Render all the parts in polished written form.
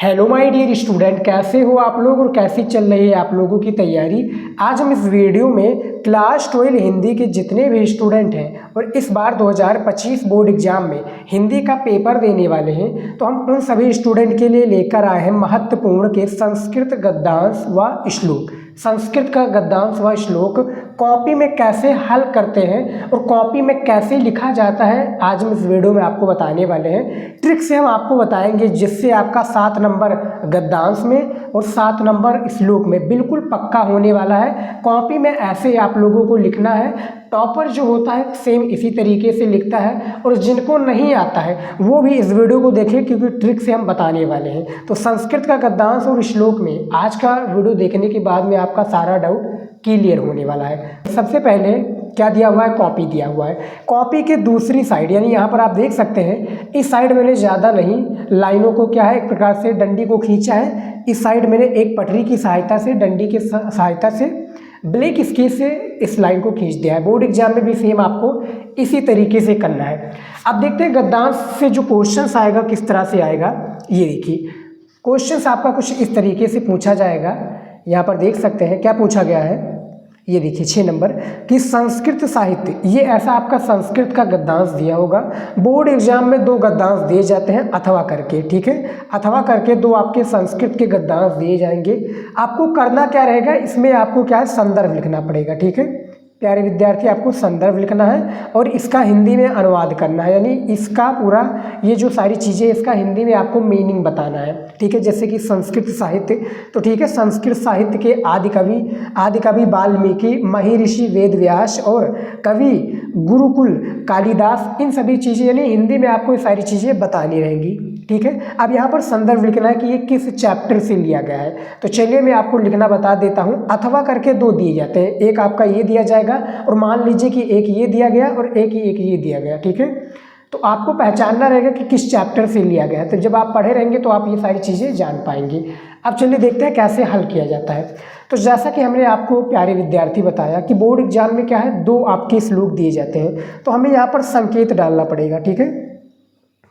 Hello my dear student, कैसे हो आप लोग और कैसी चल रही है आप लोगों की तैयारी। आज हम इस वीडियो में क्लास 12 हिंदी के जितने भी स्टूडेंट हैं और इस बार 2025 बोर्ड एग्जाम में हिंदी का पेपर देने वाले हैं, तो हम उन सभी स्टूडेंट के लिए लेकर आए हैं महत्वपूर्ण के संस्कृत गद्यांश व श्लोक। संस्कृत का गद्यांश व श्लोक कॉपी में कैसे हल करते हैं और कॉपी में कैसे लिखा जाता है, आज हम इस वीडियो में आपको बताने वाले हैं। ट्रिक से हम आपको बताएंगे जिससे आपका 7 नंबर गद्यांश में और 7 नंबर श्लोक में बिल्कुल पक्का होने वाला है। कॉपी में ऐसे आप लोगों को लिखना है। टॉपर जो होता है सेम इसी तरीके से लिखता है और जिनको नहीं आता है वो भी इस वीडियो को देखें, क्योंकि ट्रिक से हम बताने वाले हैं। तो संस्कृत का गद्यांश और श्लोक में आज का वीडियो देखने के बाद में आपका सारा डाउट क्लियर होने वाला है। सबसे पहले क्या दिया हुआ है, कॉपी दिया हुआ है। कॉपी के दूसरी साइड यानी यहाँ पर आप देख सकते हैं, इस साइड मैंने ज़्यादा नहीं लाइनों को क्या है एक प्रकार से डंडी को खींचा है। इस साइड मैंने एक पटरी की सहायता से डंडी की सहायता से ब्लैक स्केच से इस लाइन को खींच दिया है। बोर्ड एग्जाम में भी सेम आपको इसी तरीके से करना है। अब देखते हैं गद्यांश से जो क्वेश्चन आएगा किस तरह से आएगा। ये देखिए क्वेश्चन आपका कुछ इस तरीके से पूछा जाएगा। यहाँ पर देख सकते हैं क्या पूछा गया है। ये देखिए 6 नंबर कि संस्कृत साहित्य, ये ऐसा आपका संस्कृत का गद्यांश दिया होगा। बोर्ड एग्जाम में 2 गद्यांश दिए जाते हैं अथवा करके, ठीक है, अथवा करके 2 आपके संस्कृत के गद्यांश दिए जाएंगे। आपको करना क्या रहेगा, इसमें आपको क्या है संदर्भ लिखना पड़ेगा, ठीक है प्यारे विद्यार्थी, आपको संदर्भ लिखना है और इसका हिंदी में अनुवाद करना है, यानी इसका पूरा ये जो सारी चीज़ें इसका हिंदी में आपको मीनिंग बताना है, ठीक है। जैसे कि संस्कृत साहित्य, तो ठीक है संस्कृत साहित्य के आदि कवि वाल्मीकि, महर्षि वेद व्यास और कवि गुरुकुल कालिदास, इन सभी चीज़ें यानी हिंदी में आपको ये सारी चीज़ें बतानी रहेंगी, ठीक है। अब यहाँ पर संदर्भ लिखना है कि ये किस चैप्टर से लिया गया है। तो चलिए मैं आपको लिखना बता देता हूँ। अथवा करके 2 दिए जाते हैं, एक आपका ये दिया जाएगा और मान लीजिए कि एक ये दिया गया और एक ये दिया गया, ठीक है। तो आपको पहचानना रहेगा कि किस चैप्टर से लिया गया है। तो जब आप पढ़े रहेंगे तो आप ये सारी चीज़ें जान पाएंगे। अब चलिए देखते हैं कैसे हल किया जाता है। तो जैसा कि हमने आपको प्यारे विद्यार्थी बताया कि बोर्ड एग्जाम में क्या है 2 आपके श्लोक दिए जाते हैं, तो हमें यहाँ पर संकेत डालना पड़ेगा, ठीक है।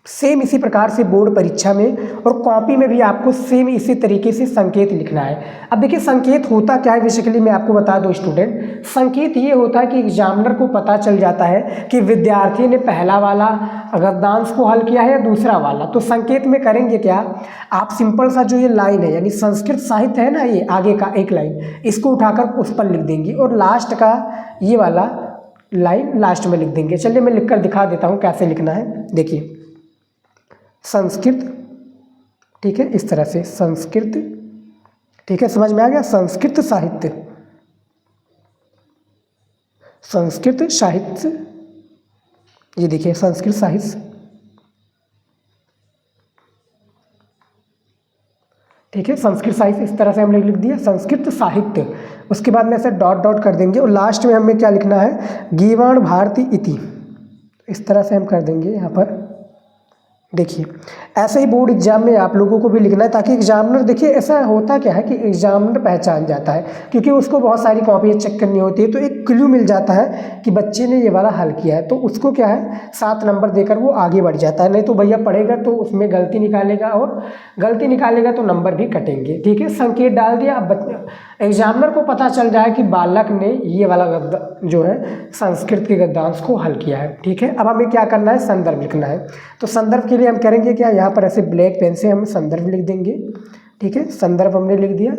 सेम इसी प्रकार से बोर्ड परीक्षा में और कॉपी में भी आपको सेम इसी तरीके से संकेत लिखना है। अब देखिए संकेत होता क्या है, बेसिकली मैं आपको बता दूं स्टूडेंट, संकेत ये होता है कि एग्जामिनर को पता चल जाता है कि विद्यार्थी ने पहला वाला गद्यांश को हल किया है या दूसरा वाला। तो संकेत में करेंगे क्या, आप सिंपल सा जो ये लाइन है यानी संस्कृत साहित्य है ना, ये आगे का एक लाइन, इसको उठाकर उस पर लिख देंगे और लास्ट का ये वाला लाइन लास्ट में लिख देंगे। चलिए मैं लिख कर दिखा देता हूँ कैसे लिखना है। देखिए संस्कृत, ठीक है, इस तरह से संस्कृत, ठीक है, समझ में आ गया। संस्कृत साहित्य, संस्कृत साहित्य, ये देखिए संस्कृत साहित्य, ठीक है, संस्कृत साहित्य इस तरह से हमने लिख दिया संस्कृत साहित्य। उसके बाद में ऐसे डॉट डॉट कर देंगे और लास्ट में हमें क्या लिखना है, गीवाण भारती इति, इस तरह से हम कर देंगे यहाँ पर। देखिए ऐसे ही बोर्ड एग्जाम में आप लोगों को भी लिखना है, ताकि एग्जामिनर, देखिए ऐसा होता क्या है कि एग्जामिनर पहचान जाता है, क्योंकि उसको बहुत सारी कॉपी चेक करनी होती है, तो एक क्लू मिल जाता है कि बच्चे ने ये वाला हल किया है, तो उसको क्या है 7 नंबर देकर वो आगे बढ़ जाता है। नहीं तो भैया पढ़ेगा तो उसमें गलती निकालेगा और गलती निकालेगा तो नंबर भी कटेंगे, ठीक है। संकेत डाल दिया। अब एग्जामिनर को पता चल जाए कि बालक ने ये वाला जो है संस्कृत के गद्यांश को हल किया है, ठीक है। अब हमें क्या करना है, संदर्भ लिखना है। तो संदर्भ के लिए हम करेंगे क्या, यहाँ पर ऐसे ब्लैक पेन से हम संदर्भ लिख देंगे, ठीक है। संदर्भ हमने लिख दिया।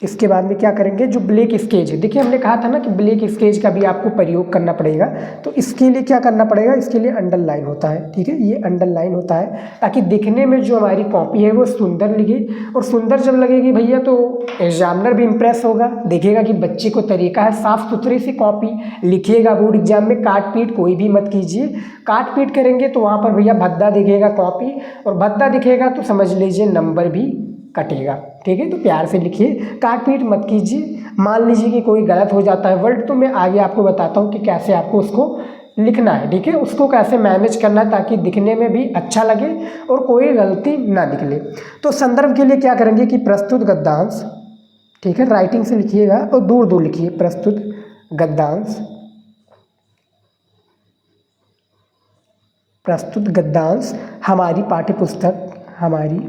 इसके बाद में क्या करेंगे, जो ब्लैक स्केच है, देखिए हमने कहा था ना कि ब्लैक स्केच का भी आपको प्रयोग करना पड़ेगा, तो इसके लिए क्या करना पड़ेगा, इसके लिए अंडरलाइन होता है, ठीक है, ये अंडरलाइन होता है ताकि दिखने में जो हमारी कॉपी है वो सुंदर लगे। और सुंदर जब लगेगी भैया तो एग्जामिनर भी इम्प्रेस होगा, देखेगा कि बच्चे को तरीका है, साफ सुथरी सी कॉपी लिखिएगा। बोर्ड एग्जाम में काट पीट कोई भी मत कीजिए, काट पीट करेंगे तो वहाँ पर भैया भद्दा दिखेगा कॉपी, और भद्दा दिखेगा तो समझ लीजिए नंबर भी कटेगा, ठीक है। तो प्यार से लिखिए, काट पीट मत कीजिए। मान लीजिए कि कोई गलत हो जाता है वर्ड, तो मैं आगे आपको बताता हूँ कि कैसे आपको उसको लिखना है, ठीक है, उसको कैसे मैनेज करना है ताकि दिखने में भी अच्छा लगे और कोई गलती ना निकले। तो संदर्भ के लिए क्या करेंगे कि प्रस्तुत गद्यांश, ठीक है, राइटिंग से लिखिएगा और दूर दूर लिखिए, प्रस्तुत गद्यांश, प्रस्तुत गद्यांश हमारी पाठ्य पुस्तक, हमारी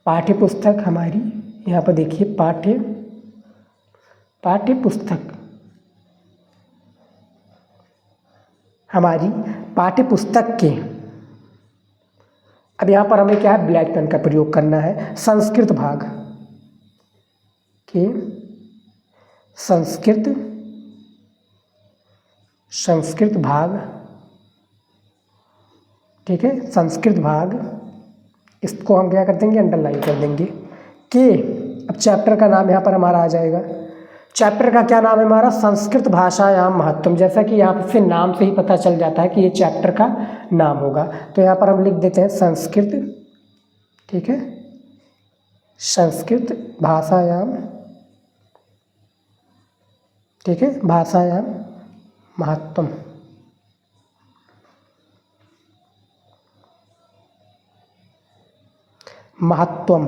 पाठ्य पुस्तक हमारी, यहाँ पर देखिए पाठ्य पुस्तक हमारी पाठ्य पुस्तक के, अब यहाँ पर हमें क्या है, ब्लैक पेन का प्रयोग करना है। संस्कृत भाग के संस्कृत भाग, ठीक है, संस्कृत भाग, इसको हम क्या कर देंगे, अंडरलाइन कर देंगे के। अब चैप्टर का नाम यहाँ पर हमारा आ जाएगा। चैप्टर का क्या नाम है हमारा, संस्कृत भाषायाम महत्वम। जैसा कि यहाँ से नाम से ही पता चल जाता है कि ये चैप्टर का नाम होगा, तो यहाँ पर हम लिख देते हैं संस्कृत, ठीक है, संस्कृत भाषायाम, ठीक है, भाषायाम महत्वम। महत्वम,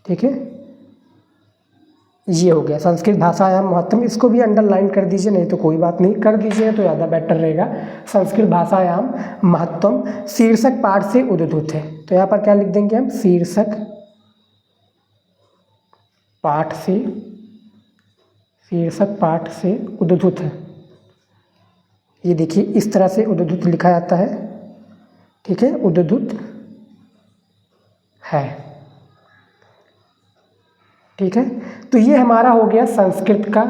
ठीक है, ये हो गया संस्कृत भाषायाम महत्वम। इसको भी अंडरलाइन कर दीजिए, नहीं तो कोई बात नहीं, कर दीजिए तो ज़्यादा बेटर रहेगा। संस्कृत भाषायाम महत्वम शीर्षक पाठ से उद्धृत है, तो यहाँ पर क्या लिख देंगे हम, शीर्षक पाठ से उद्धृत है। ये देखिए इस तरह से उद्धृत लिखा जाता है, ठीक है, उद्धृत है, ठीक है। तो ये हमारा हो गया संस्कृत का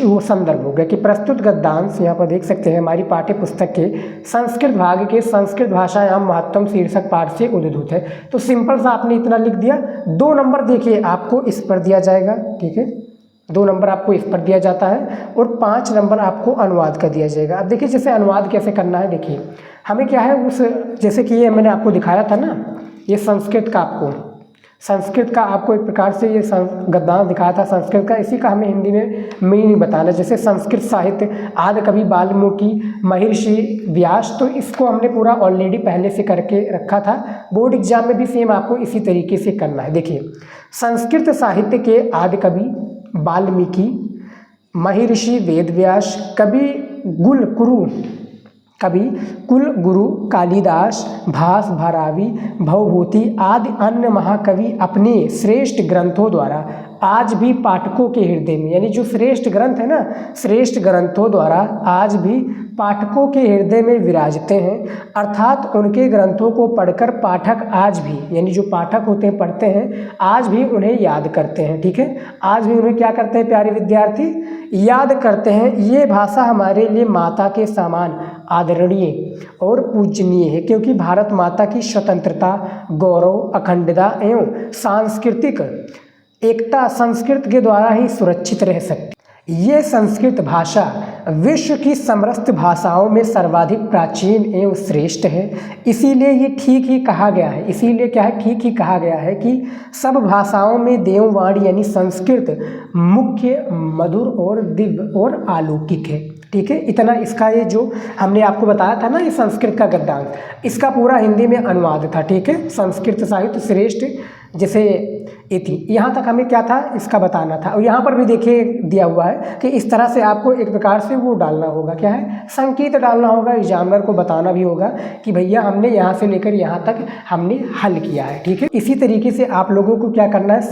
वो संदर्भ हो गया कि प्रस्तुत गद्यांश, यहाँ पर देख सकते हैं हमारी पाठ्य पुस्तक के संस्कृत भाग के संस्कृत भाषायाम महत्वम शीर्षक पाठ से उद्धृत है। तो सिंपल सा आपने इतना लिख दिया। 2 नंबर देखिए आपको इस पर दिया जाएगा, ठीक है, 2 नंबर आपको इस पर दिया जाता है और 5 नंबर आपको अनुवाद का दिया जाएगा। अब देखिए जैसे अनुवाद कैसे करना है, देखिए हमें क्या है उस, जैसे कि ये मैंने आपको दिखाया था ना, ये संस्कृत का आपको एक प्रकार से ये गद्यांश दिखाया था संस्कृत का, इसी का हमें हिंदी में मीनिंग बताना। जैसे संस्कृत साहित्य आदि कवि वाल्मीकि, महर्षि व्यास, तो इसको हमने पूरा ऑलरेडी पहले से करके रखा था। बोर्ड एग्जाम में भी सेम आपको इसी तरीके से करना है। देखिए संस्कृत साहित्य के आदि कवि वाल्मीकि, महर्षि वेदव्यास, कवि कुल गुरु कालिदास, भास भरावी, भवभूति आदि अन्य महाकवि अपने श्रेष्ठ ग्रंथों द्वारा आज भी पाठकों के हृदय में, यानी जो श्रेष्ठ ग्रंथ है ना, श्रेष्ठ ग्रंथों द्वारा आज भी पाठकों के हृदय में विराजते हैं। अर्थात उनके ग्रंथों को पढ़कर पाठक आज भी, यानी जो पाठक होते हैं पढ़ते हैं, आज भी उन्हें याद करते हैं, ठीक है, आज भी उन्हें क्या करते हैं प्यारे विद्यार्थी, याद करते हैं। ये भाषा हमारे लिए माता के समान आदरणीय और पूजनीय है, क्योंकि भारत माता की स्वतंत्रता, गौरव, अखंडता एवं सांस्कृतिक एकता संस्कृत के द्वारा ही सुरक्षित रह सकती। ये संस्कृत भाषा विश्व की समस्त भाषाओं में सर्वाधिक प्राचीन एवं श्रेष्ठ है। इसीलिए ये ठीक ही कहा गया है, इसीलिए क्या है, ठीक ही कहा गया है कि सब भाषाओं में देववाणी यानी संस्कृत मुख्य, मधुर और दिव्य और अलौकिक है, ठीक है। इतना इसका ये जो हमने आपको बताया था ना, ये संस्कृत का गद्यांश, इसका पूरा हिंदी में अनुवाद था, ठीक है। संस्कृत साहित्य श्रेष्ठ जैसे ये थी, यहाँ तक हमें क्या था इसका बताना था। और यहाँ पर भी देखिए दिया हुआ है कि इस तरह से आपको एक प्रकार से वो डालना होगा, क्या है, संकेत डालना होगा। एग्जामिनर को बताना भी होगा कि भैया हमने यहाँ से लेकर यहाँ तक हमने हल किया है, ठीक है। इसी तरीके से आप लोगों को क्या करना है,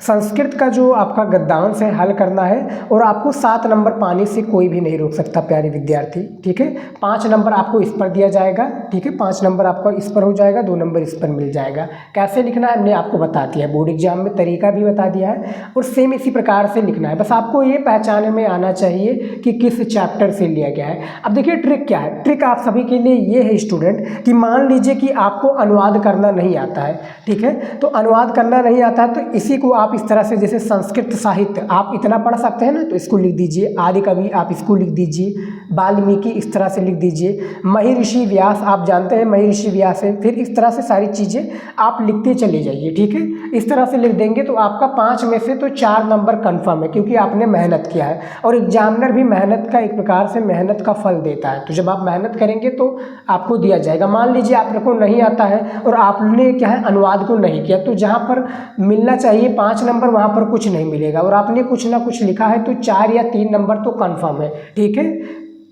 संस्कृत का जो आपका गद्यांश है हल करना है, और आपको 7 नंबर पाने से कोई भी नहीं रोक सकता प्यारे विद्यार्थी, ठीक है। 5 नंबर आपको इस पर दिया जाएगा, ठीक है, 5 नंबर आपको इस पर हो जाएगा, 2 नंबर इस पर मिल जाएगा। कैसे लिखना है हमने आपको बता दिया है, बोर्ड एग्जाम में तरीका भी बता दिया है, और सेम इसी प्रकार से लिखना है। बस आपको ये पहचाने में आना चाहिए कि किस चैप्टर से लिया गया है। अब देखिए ट्रिक क्या है, ट्रिक आप सभी के लिए ये है स्टूडेंट कि मान लीजिए कि आपको अनुवाद करना नहीं आता है, ठीक है, तो अनुवाद करना नहीं आता है तो इसी को आप इस तरह से, जैसे संस्कृत साहित्य आप इतना पढ़ सकते हैं ना, तो इसको लिख दीजिए, आदि कवि आप इसको लिख दीजिए, वाल्मीकि इस तरह से लिख दीजिए, महर्षि व्यास आप जानते हैं महर्षि व्यास है, फिर इस तरह से सारी चीज़ें आप लिखते चले जाइए, ठीक है। इस तरह से लिख देंगे तो आपका 5 में से तो 4 नंबर कन्फर्म है, क्योंकि आपने मेहनत किया है, और एग्जामिनर भी मेहनत का एक प्रकार से मेहनत का फल देता है। तो जब आप मेहनत करेंगे तो आपको दिया जाएगा। मान लीजिए आपको नहीं आता है और आपने क्या है अनुवाद को नहीं किया, तो जहाँ पर मिलना चाहिए 5 नंबर वहाँ पर कुछ नहीं मिलेगा, और आपने कुछ ना कुछ लिखा है तो 4 या 3 नंबर तो कन्फर्म है, ठीक है।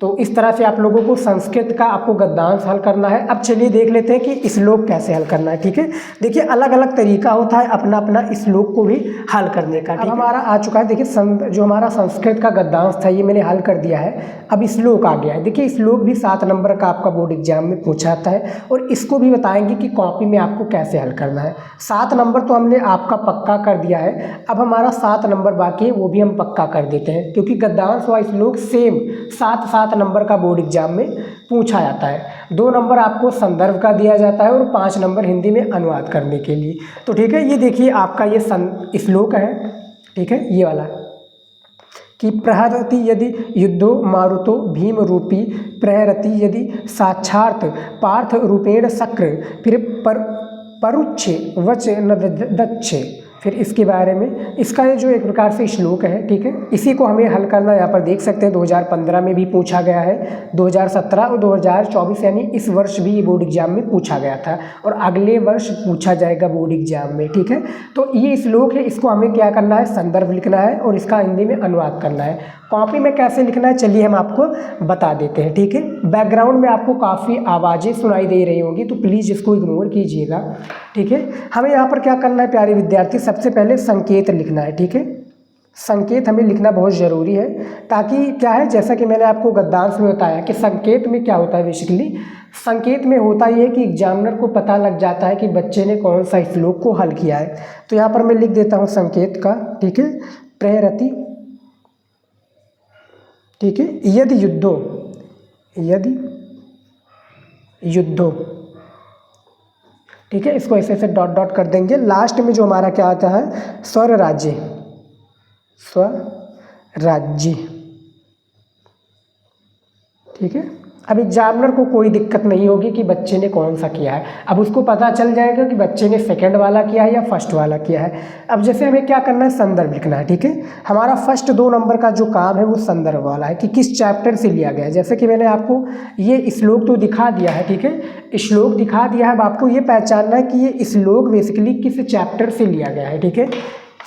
तो इस तरह से आप लोगों को संस्कृत का आपको गद्यांश हल करना है। अब चलिए देख लेते हैं कि श्लोक कैसे हल करना है। ठीक है, देखिए अलग अलग तरीका होता है अपना अपना श्लोक को भी हल करने का। अब हमारा आ चुका है, देखिए जो हमारा संस्कृत का गद्यांश था ये मैंने हल कर दिया है। अब श्लोक आ गया है। देखिए श्लोक भी 7 नंबर का आपका बोर्ड एग्जाम में पूछा जाता है और इसको भी बताएंगे कि कॉपी में आपको कैसे हल करना है। 7 नंबर तो हमने आपका पक्का कर दिया है, अब हमारा 7 नंबर बाकी है, वो भी हम पक्का कर देते हैं क्योंकि गद्यांश व श्लोक सेम 7 नंबर का बोर्ड एग्जाम में पूछा जाता है। 2 नंबर आपको संदर्भ का दिया जाता है और 5 नंबर हिंदी में अनुवाद करने के लिए। तो ठीक है, ये देखिए आपका ये श्लोक है। ठीक है, ये वाला कि प्रहरति यदि युद्धो मारुतो भीम रूपी प्रहरति यदि साक्षात् पार्थ रूपेण शक्र फिर परुच्छे वच न दच्छे। फिर इसके बारे में इसका ये जो एक प्रकार से श्लोक है। ठीक है, इसी को हमें हल करना यहाँ पर देख सकते हैं 2015 में भी पूछा गया है, 2017 और 2024 यानी इस वर्ष भी ये बोर्ड एग्जाम में पूछा गया था और अगले वर्ष पूछा जाएगा बोर्ड एग्जाम में। ठीक है, तो ये श्लोक है, इसको हमें क्या करना है, संदर्भ लिखना है और इसका हिंदी में अनुवाद करना है। कॉपी में कैसे लिखना है चलिए हम आपको बता देते हैं। ठीक है, बैकग्राउंड में आपको काफ़ी आवाज़ें सुनाई दे रही होंगी तो प्लीज़ इसको इग्नोर कीजिएगा। ठीक है, हमें यहाँ पर क्या करना है प्यारे विद्यार्थी, सबसे पहले संकेत लिखना है। ठीक है, संकेत हमें लिखना बहुत ज़रूरी है ताकि क्या है, जैसा कि मैंने आपको गद्यांश में बताया कि संकेत में क्या होता है, बेसिकली संकेत में होता ये है कि एग्जामिनर को पता लग जाता है कि बच्चे ने कौन सा श्लोक को हल किया है। तो यहाँ पर मैं लिख देता हूँ संकेत का। ठीक है, प्रहरति, ठीक है, यदि युद्धो, ठीक है, इसको ऐसे ऐसे डॉट डॉट कर देंगे। लास्ट में जो हमारा क्या आता है, स्वराज्य, ठीक है। अब एग्जामिनर को कोई दिक्कत नहीं होगी कि बच्चे ने कौन सा किया है, अब उसको पता चल जाएगा कि बच्चे ने सेकंड वाला किया है या फर्स्ट वाला किया है। अब जैसे हमें क्या करना है, संदर्भ लिखना है। ठीक है, हमारा फर्स्ट 2 नंबर का जो काम है वो संदर्भ वाला है कि किस चैप्टर से लिया गया है। जैसे कि मैंने आपको ये श्लोक तो दिखा दिया है। ठीक है, श्लोक दिखा दिया है, अब आपको ये पहचानना है कि ये श्लोक बेसिकली किस चैप्टर से लिया गया है। ठीक है,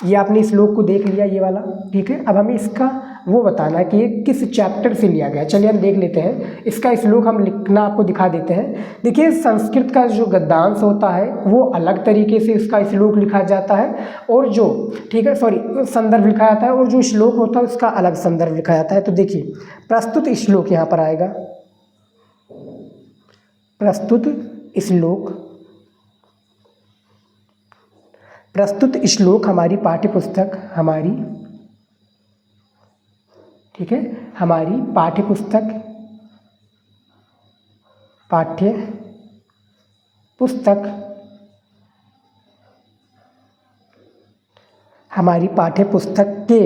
ये आपने श्लोक को देख लिया ये वाला। ठीक है, अब हमें इसका वो बताना है कि ये किस चैप्टर से लिया गया है। चलिए हम देख लेते हैं, इसका श्लोक हम लिखना आपको दिखा देते हैं। देखिए संस्कृत का जो गद्यांश होता है वो अलग तरीके से इसका श्लोक लिखा जाता है और जो ठीक है संदर्भ लिखा जाता है और जो श्लोक होता है उसका अलग संदर्भ लिखा जाता है। तो देखिए प्रस्तुत श्लोक यहाँ पर आएगा, प्रस्तुत श्लोक हमारी पाठ्य पुस्तक, ठीक है, हमारी पाठ्य पुस्तक के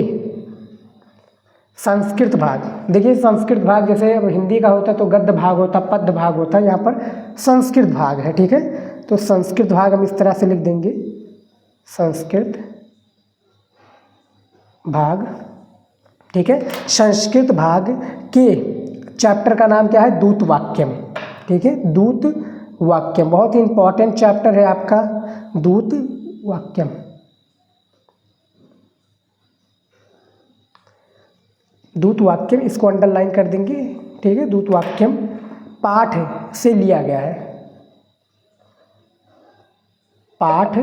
संस्कृत भाग। देखिए संस्कृत भाग जैसे अब हिंदी का होता तो गद्य भाग होता, पद्य भाग होता, यहाँ पर संस्कृत भाग है। ठीक है, तो संस्कृत भाग हम इस तरह से लिख देंगे, संस्कृत भाग। ठीक है, संस्कृत भाग के चैप्टर का नाम क्या है, दूत वाक्यम। ठीक है, दूत वाक्यम बहुत ही इंपॉर्टेंट चैप्टर है आपका दूत वाक्यम। दूत वाक्यम इसको अंडरलाइन कर देंगे। ठीक है, दूत वाक्यम पाठ से लिया गया है, पाठ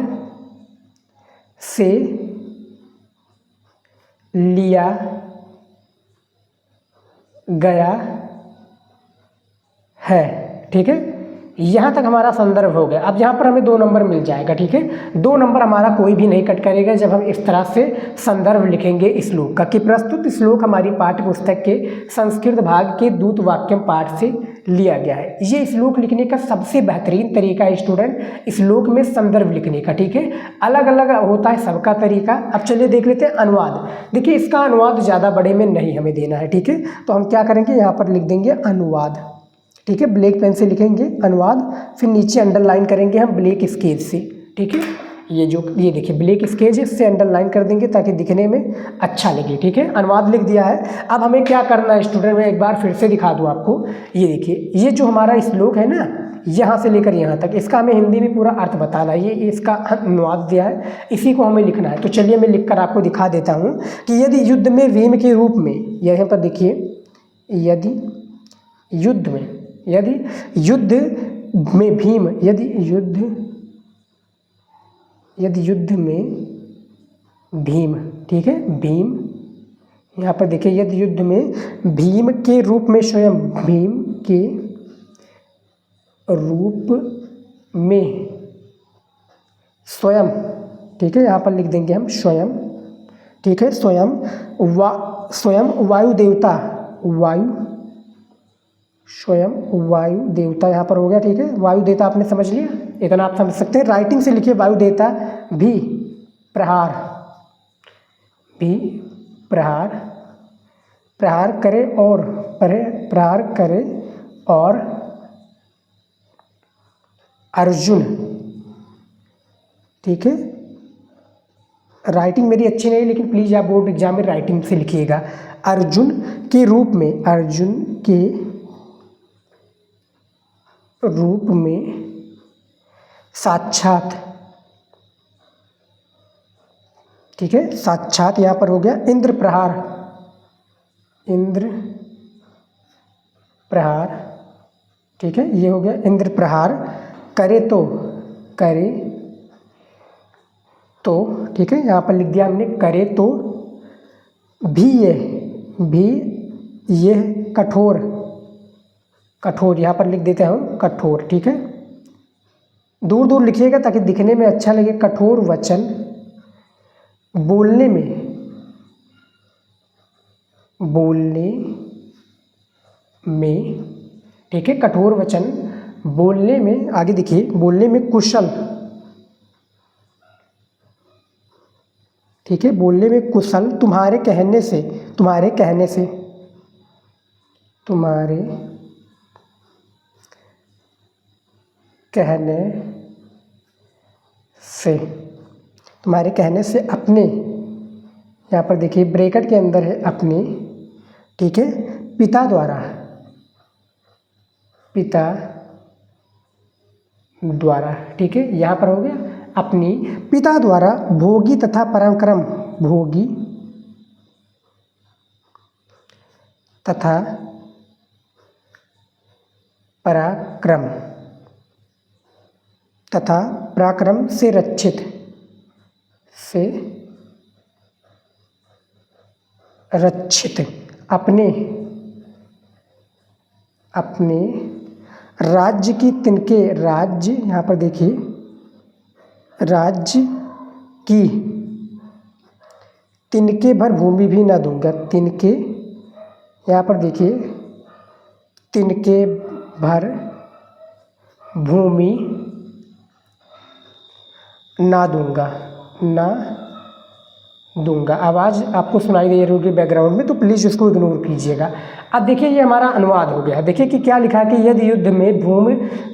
से लिया गया है। ठीक है, यहाँ तक हमारा संदर्भ हो गया। अब यहाँ पर हमें 2 नंबर मिल जाएगा। ठीक है, 2 नंबर हमारा कोई भी नहीं कट करेगा जब हम इस तरह से संदर्भ लिखेंगे श्लोक का कि प्रस्तुत श्लोक हमारी पाठ्य पुस्तक के संस्कृत भाग के दूत वाक्यम पाठ से लिया गया है। ये श्लोक लिखने का सबसे बेहतरीन तरीका है स्टूडेंट, श्लोक में संदर्भ लिखने का। ठीक है, अलग अलग होता है सबका तरीका। अब चलिए देख लेते हैं अनुवाद। देखिए इसका अनुवाद ज़्यादा बड़े में नहीं हमें देना है। ठीक है, तो हम क्या करेंगे, यहाँ पर लिख देंगे अनुवाद। ठीक है, ब्लैक पेन से लिखेंगे अनुवाद, फिर नीचे अंडरलाइन करेंगे हम ब्लैक स्केच से। ठीक है, ये देखिए ब्लैक स्केच इससे अंडरलाइन कर देंगे ताकि दिखने में अच्छा लगे। ठीक है, अनुवाद लिख दिया है। अब हमें क्या करना है स्टूडेंट, मैं एक बार फिर से दिखा दूं आपको। ये देखिए ये जो हमारा श्लोक है ना, यहाँ से लेकर यहाँ तक, इसका हमें हिंदी में पूरा अर्थ बताना है। ये इसका अनुवाद दिया है, इसी को हमें लिखना है। तो चलिए मैं लिखकर आपको दिखा देता हूँ कि यदि युद्ध में भीम के रूप में, यहाँ पर देखिए, यदि युद्ध में, यदि युद्ध में भीम, यदि युद्ध में भीम, ठीक है, भीम, यहाँ पर देखिए, यदि युद्ध में भीम के रूप में स्वयं, भीम के रूप में स्वयं, ठीक है, यहाँ पर लिख देंगे हम स्वयं, ठीक है, स्वयं वायु देवता, स्वयं वायु देवता यहाँ पर हो गया, ठीक है, वायु देवता आपने समझ लिया, इतना आप समझ सकते हैं। राइटिंग से लिखिए वायु देवता भी प्रहार करे और अर्जुन, ठीक है, राइटिंग मेरी अच्छी नहीं, लेकिन प्लीज़ आप बोर्ड एग्जाम में राइटिंग से लिखिएगा। अर्जुन के रूप में साक्षात, ठीक है, साक्षात यहाँ पर हो गया इंद्र प्रहार, ठीक है, ये हो गया इंद्र प्रहार करे तो, ठीक है, यहाँ पर लिख दिया हमने करे तो भी ये कठोर, यहाँ पर लिख देते हैं हम कठोर, ठीक है, दूर दूर लिखिएगा ताकि दिखने में अच्छा लगे। कठोर वचन बोलने में, ठीक है, कठोर वचन बोलने में, आगे देखिए, बोलने में कुशल, ठीक है, बोलने में कुशल तुम्हारे कहने से अपने, यहाँ पर देखिए ब्रैकेट के अंदर है अपने, ठीक है, पिता द्वारा, ठीक है, यहाँ पर हो गया अपनी पिता द्वारा भोगी तथा पराक्रम, पराक्रम से रक्षित, अपने राज्य की तिनके, राज्य, यहाँ पर देखिए राज्य की तिनके भर भूमि भी ना दूंगा, तिनके, यहाँ पर देखिए तिनके भर भूमि ना दूंगा। आवाज़ आपको सुनाई दे रही होगी बैकग्राउंड में, तो प्लीज़ उसको इग्नोर कीजिएगा। अब देखिए ये हमारा अनुवाद हो गया। देखिए कि क्या लिखा है कि यदि युद्ध में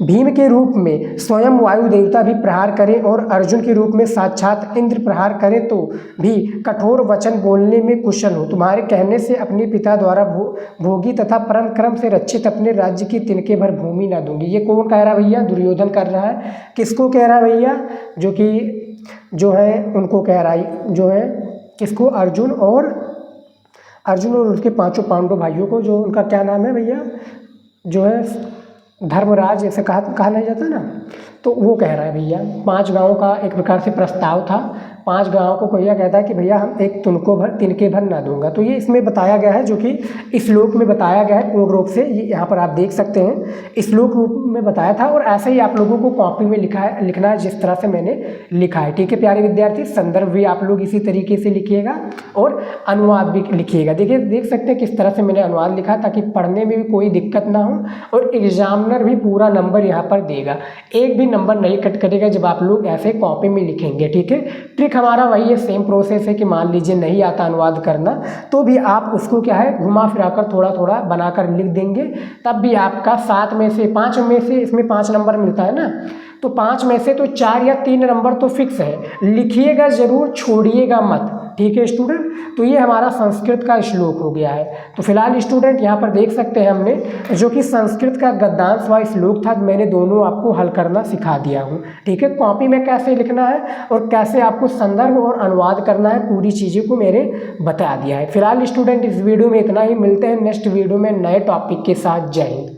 भीम के रूप में स्वयं वायु देवता भी प्रहार करें और अर्जुन के रूप में साक्षात इंद्र प्रहार करें तो भी कठोर वचन बोलने में कुशल हो, तुम्हारे कहने से अपने पिता द्वारा भोगी तथा पराक्रम से रक्षित अपने राज्य की तिनके भर भूमि ना दूंगी। ये कौन कह रहा है भैया? दुर्योधन कर रहा है। किसको कह रहा है भैया? जो है उनको कह रहा है, जो है किसको? अर्जुन और उसके पांचों पांडव भाइयों को, जो उनका क्या नाम है भैया, जो है धर्मराज ऐसे कहा नहीं जाता ना, तो वो कह रहा है भैया 5 गाँव का एक प्रकार से प्रस्ताव था। 5 गाँव को भैया कहता है कि भैया हम एक तिनके भर ना दूंगा। तो ये इसमें बताया गया है, जो कि इस श्लोक में बताया गया है पूर्ण रूप से। ये यहाँ पर आप देख सकते हैं, इस श्लोक रूप में बताया था और ऐसे ही आप लोगों को कॉपी में लिखना है जिस तरह से मैंने लिखा है। ठीक है प्यारे विद्यार्थी, संदर्भ भी आप लोग इसी तरीके से लिखिएगा और अनुवाद भी लिखिएगा। देखिए देख सकते हैं किस तरह से मैंने अनुवाद लिखा, ताकि पढ़ने में भी कोई दिक्कत ना हो और एग्जामिनर भी पूरा नंबर यहाँ पर देगा, एक भी नंबर नहीं कट करेगा जब आप लोग ऐसे कॉपी में लिखेंगे। ठीक है, ट्रिक हमारा वही है, सेम प्रोसेस है कि मान लीजिए नहीं आता अनुवाद करना तो भी आप उसको क्या है घुमा फिराकर थोड़ा थोड़ा बनाकर लिख देंगे, तब भी आपका 7 में से 5 में से, इसमें 5 नंबर मिलता है ना, तो 5 में से तो 4 या 3 नंबर तो फिक्स है। लिखिएगा जरूर, छोड़िएगा मत। ठीक है स्टूडेंट, तो ये हमारा संस्कृत का श्लोक हो गया है। तो फिलहाल स्टूडेंट यहाँ पर देख सकते हैं हमने जो कि संस्कृत का गद्यांश व श्लोक था, मैंने दोनों आपको हल करना सिखा दिया हूँ। ठीक है, कॉपी में कैसे लिखना है और कैसे आपको संदर्भ और अनुवाद करना है, पूरी चीज़ों को मैंने बता दिया है। फिलहाल स्टूडेंट इस वीडियो में इतना ही, मिलते हैं नेक्स्ट वीडियो में नए टॉपिक के साथ। जय हिंद।